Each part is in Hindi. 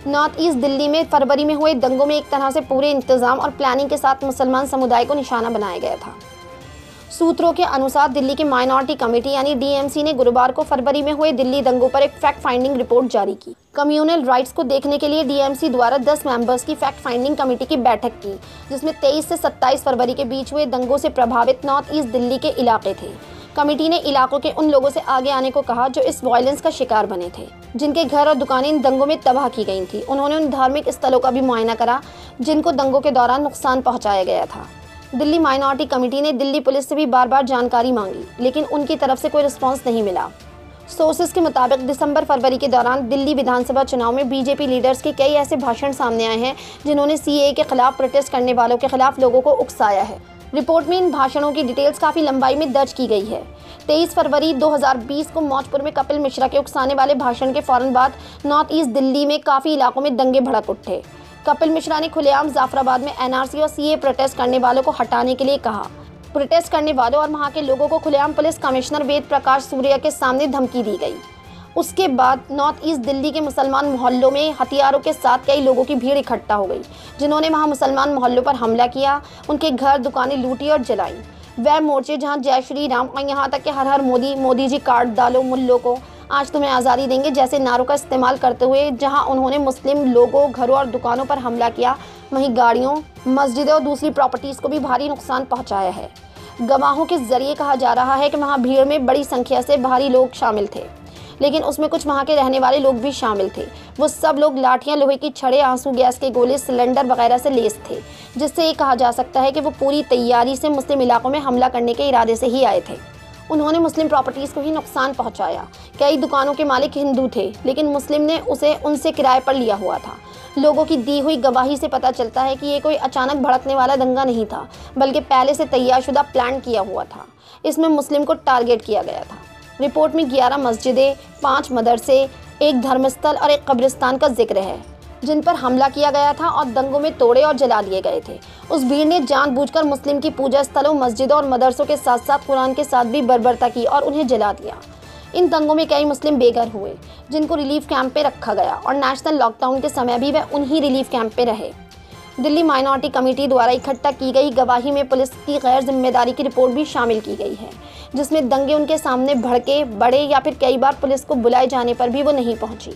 नॉर्थ ईस्ट दिल्ली में फरवरी में हुए दंगों में एक तरह से पूरे इंतजाम और प्लानिंग के साथ मुसलमान समुदाय को निशाना बनाया गया था। सूत्रों के अनुसार दिल्ली की माइनॉरिटी कमेटी यानी डीएमसी ने गुरुवार को फरवरी में हुए दिल्ली दंगों पर एक फैक्ट फाइंडिंग रिपोर्ट जारी की। कम्युनल राइट्स को देखने के लिए डीएमसी द्वारा 10 मेंबर्स की फैक्ट फाइंडिंग कमेटी की बैठक की, जिसमें 23 से 27 फरवरी के बीच हुए दंगों से प्रभावित नॉर्थ ईस्ट दिल्ली के इलाके थे। कमेटी ने इलाकों के उन लोगों से आगे आने को कहा जो इस वायलेंस का शिकार बने थे, जिनके घर और दुकानें इन दंगों में तबाह की गई थी। उन्होंने उन धार्मिक स्थलों का भी मुआयना करा जिनको दंगों के दौरान नुकसान पहुंचाया गया था। दिल्ली माइनॉरिटी कमेटी ने दिल्ली पुलिस से भी बार बार जानकारी मांगी, लेकिन उनकी तरफ से कोई रिस्पांस नहीं मिला। सोर्सेस के मुताबिक दिसंबर फरवरी के दौरान दिल्ली विधानसभा चुनाव में बीजेपी लीडर्स के कई ऐसे भाषण सामने आए हैं जिन्होंने सीएए के खिलाफ प्रोटेस्ट करने वालों के खिलाफ लोगों को उकसाया है। रिपोर्ट में इन भाषणों की डिटेल्स काफ़ी लंबाई में दर्ज की गई है। 23 फरवरी 2020 को मौजपुर में कपिल मिश्रा के उकसाने वाले भाषण के फौरन बाद नॉर्थ ईस्ट दिल्ली में काफ़ी इलाकों में दंगे भड़क उठे। कपिल मिश्रा ने खुलेआम जाफराबाद में एनआरसी और सीए प्रोटेस्ट करने वालों को हटाने के लिए कहा। प्रोटेस्ट करने वालों और वहां के लोगों को खुलेआम पुलिस कमिश्नर वेद प्रकाश सूर्या के सामने धमकी दी गई। उसके बाद नॉर्थ ईस्ट दिल्ली के मुसलमान मोहल्लों में हथियारों के साथ कई लोगों की भीड़ इकट्ठा हो गई, जिन्होंने वहां मुसलमान मोहल्लों पर हमला किया, उनके घर दुकानें लूटी और जलाई। वह मोर्चे जहां जय श्री राम और यहाँ तक कि हर हर मोदी, मोदी जी कार्ड डालो मुल्लों को, आज तुम्हें आज़ादी देंगे जैसे नारों का इस्तेमाल करते हुए जहां उन्होंने मुस्लिम लोगों, घरों और दुकानों पर हमला किया, वहीं गाड़ियों, मस्जिदों और दूसरी प्रॉपर्टीज़ को भी भारी नुकसान पहुंचाया है। गवाहों के जरिए कहा जा रहा है कि वहां भीड़ में बड़ी संख्या से बाहरी लोग शामिल थे, लेकिन उसमें कुछ वहां के रहने वाले लोग भी शामिल थे। वो सब लोग लाठियां, लोहे की छड़ें, आंसू गैस के गोले, सिलेंडर वगैरह से लैस थे, जिससे ये कहा जा सकता है कि वो पूरी तैयारी से मुस्लिम इलाकों में हमला करने के इरादे से ही आए थे। उन्होंने मुस्लिम प्रॉपर्टीज़ को ही नुकसान पहुंचाया। कई दुकानों के मालिक हिंदू थे, लेकिन मुस्लिम ने उसे उनसे किराए पर लिया हुआ था। लोगों की दी हुई गवाही से पता चलता है कि ये कोई अचानक भड़कने वाला दंगा नहीं था, बल्कि पहले से तैयारशुदा प्लान किया हुआ था। इसमें मुस्लिम को टारगेट किया गया था। रिपोर्ट में 11 मस्जिदें, 5 मदरसे, एक धर्मस्थल और एक कब्रिस्तान का जिक्र है, जिन पर हमला किया गया था और दंगों में तोड़े और जला दिए गए थे। उस भीड़ ने जानबूझकर मुस्लिम की पूजा स्थलों, मस्जिदों और मदरसों के साथ साथ कुरान के साथ भी बर्बरता की और उन्हें जला दिया। इन दंगों में कई मुस्लिम बेघर हुए, जिनको रिलीफ कैंप पे रखा गया और नेशनल लॉकडाउन के समय भी वह उन्हीं रिलीफ कैंप पे रहे। दिल्ली माइनॉरिटी कमेटी द्वारा इकट्ठा की गई गवाही में पुलिस की गैर जिम्मेदारी की रिपोर्ट भी शामिल की गई है, जिसमें दंगे उनके सामने भड़के, बढ़े या फिर कई बार पुलिस को बुलाए जाने पर भी वो नहीं पहुंची।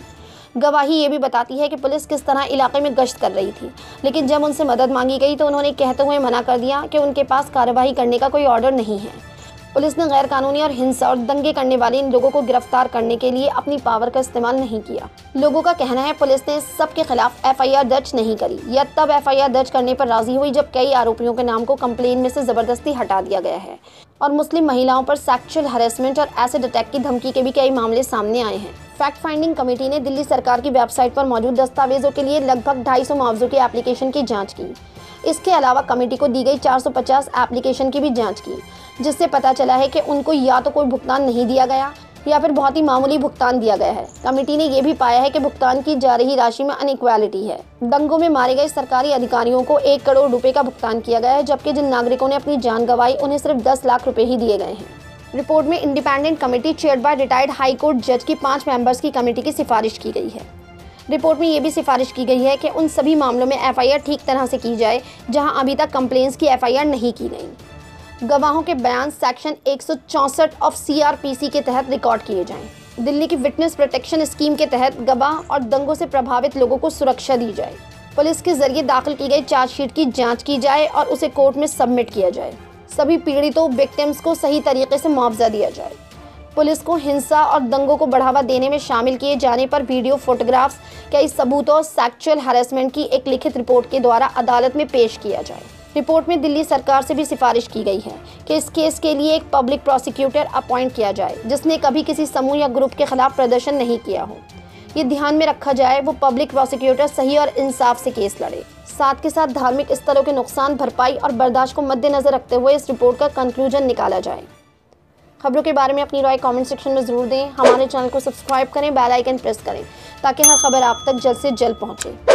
गवाही ये भी बताती है कि पुलिस किस तरह इलाके में गश्त कर रही थी, लेकिन जब उनसे मदद मांगी गई तो उन्होंने कहते हुए मना कर दिया कि उनके पास कार्रवाई करने का कोई ऑर्डर नहीं है। पुलिस ने गैर कानूनी और हिंसा और दंगे करने वाले इन लोगों को गिरफ्तार करने के लिए अपनी पावर का इस्तेमाल नहीं किया। लोगों का कहना है पुलिस ने सबके खिलाफ एफआईआर दर्ज नहीं करी या तब एफआईआर दर्ज करने पर राजी हुई जब कई आरोपियों के नाम को कंप्लेन में से जबरदस्ती हटा दिया गया है और मुस्लिम महिलाओं पर सेक्सुअल हैरेसमेंट और एसिड अटैक की धमकी के भी कई मामले सामने आए हैं। फैक्ट फाइंडिंग कमेटी ने दिल्ली सरकार की वेबसाइट पर मौजूद दस्तावेजों के लिए लगभग 250 मुआवजों के एप्लीकेशन की जांच की। इसके अलावा कमेटी को दी गई 450 एप्लीकेशन की भी जांच की, जिससे पता चला है कि उनको या तो कोई भुगतान नहीं दिया गया या फिर बहुत ही मामूली भुगतान दिया गया है। कमेटी ने यह भी पाया है कि भुगतान की जा रही राशि में अनइक्वालिटी है। दंगों में मारे गए सरकारी अधिकारियों को 1 करोड़ रुपए का भुगतान किया गया है, जबकि जिन नागरिकों ने अपनी जान गंवाई उन्हें सिर्फ 10 लाख रुपए ही दिए गए हैं। रिपोर्ट में independent committee chaired by retired high court जज की 5 मेंबर्स की कमेटी की सिफारिश की गई है। रिपोर्ट में ये भी सिफारिश की गई है कि उन सभी मामलों में एफआईआर ठीक तरह से की जाए जहां अभी तक कंप्लेंट्स की एफआईआर नहीं की गई। गवाहों के बयान सेक्शन 164 ऑफ सीआरपीसी के तहत रिकॉर्ड किए जाएं। दिल्ली की विटनेस प्रोटेक्शन स्कीम के तहत गवाह और दंगों से प्रभावित लोगों को सुरक्षा दी जाए। पुलिस के जरिए दाखिल की गई चार्जशीट की जाँच की जाए और उसे कोर्ट में सबमिट किया जाए। सभी पीड़ितों, विक्टिम्स को सही तरीके से मुआवजा दिया जाए। पुलिस को हिंसा और दंगों को बढ़ावा देने में शामिल किए जाने पर वीडियो, फोटोग्राफ्स, कई सबूतों और सेक्सुअल हैरेसमेंट की एक लिखित रिपोर्ट के द्वारा अदालत में पेश किया जाए। रिपोर्ट में दिल्ली सरकार से भी सिफारिश की गई है कि इस केस के लिए एक पब्लिक प्रोसिक्यूटर अपॉइंट किया जाए जिसने कभी किसी समूह या ग्रुप के खिलाफ प्रदर्शन नहीं किया हो। ये ध्यान में रखा जाए वो पब्लिक प्रोसिक्यूटर सही और इंसाफ से केस लड़े। साथ के साथ धार्मिक स्थलों के नुकसान भरपाई और बर्दाश्त को मद्देनजर रखते हुए इस रिपोर्ट का कंक्लूजन निकाला जाए। खबरों के बारे में अपनी राय कमेंट सेक्शन में ज़रूर दें। हमारे चैनल को सब्सक्राइब करें, बेल आइकन प्रेस करें ताकि हर खबर आप तक जल्द से जल्द पहुंचे।